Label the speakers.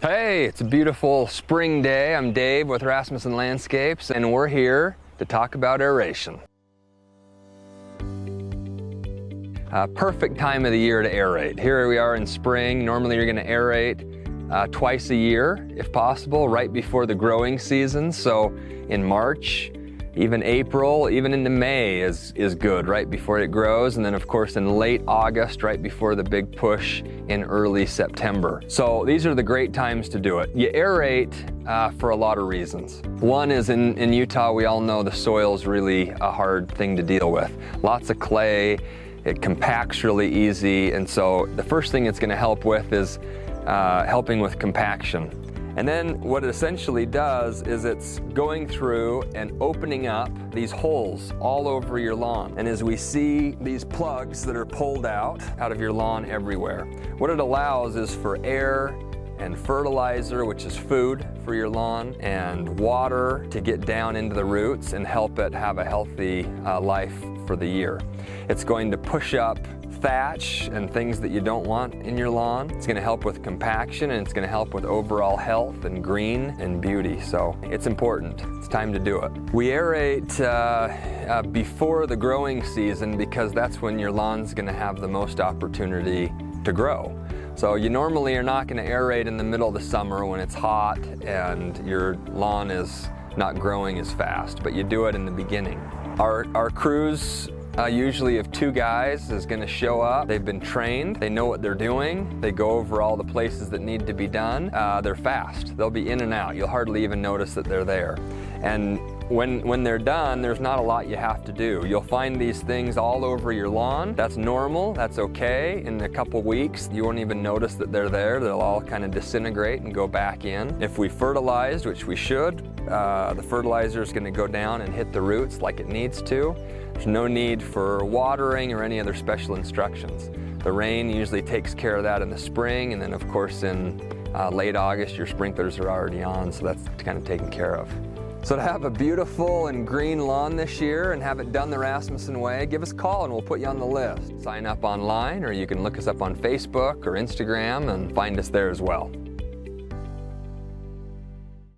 Speaker 1: Hey, it's a beautiful spring day. I'm Dave with Rasmussen Landscapes, and we're here to talk about aeration. Perfect time of the year to aerate. Here we are in spring. Normally you're going to aerate twice a year, if possible, right before the growing season. So in March, even April, even into May is good, right before it grows. And then of course in late August, right before the big push in early September. So these are the great times to do it. You aerate for a lot of reasons. One is in Utah, we all know the soil is really a hard thing to deal with. Lots of clay, it compacts really easy. And so the first thing it's gonna help with is helping with compaction. And then what it essentially does is it's going through and opening up these holes all over your lawn. And as we see these plugs that are pulled out of your lawn everywhere, what it allows is for air and fertilizer, which is food for your lawn, and water to get down into the roots and help it have a healthy life for the year. It's going to push up thatch and things that you don't want in your lawn. It's going to help with compaction, and it's going to help with overall health and green and beauty. So it's important. It's time to do it. We aerate before the growing season because that's when your lawn's going to have the most opportunity to grow. So you normally are not going to aerate in the middle of the summer when it's hot and your lawn is not growing as fast, but you do it in the beginning. Our crews usually if 2 guys is going to show up. They've been trained, they know what they're doing, they go over all the places that need to be done. They're fast, they'll be in and out. You'll hardly even notice that they're there. And when they're done, there's not a lot you have to do. You'll find these things all over your lawn. That's normal, that's okay. In a couple weeks, you won't even notice that they're there. They'll all kind of disintegrate and go back in. If we fertilized, which we should, the fertilizer is going to go down and hit the roots like it needs to. There's no need for watering or any other special instructions. The rain usually takes care of that in the spring, and then of course in late August your sprinklers are already on, so that's kind of taken care of. So to have a beautiful and green lawn this year and have it done the Rasmussen way, give us a call and we'll put you on the list. Sign up online, or you can look us up on Facebook or Instagram and find us there as well.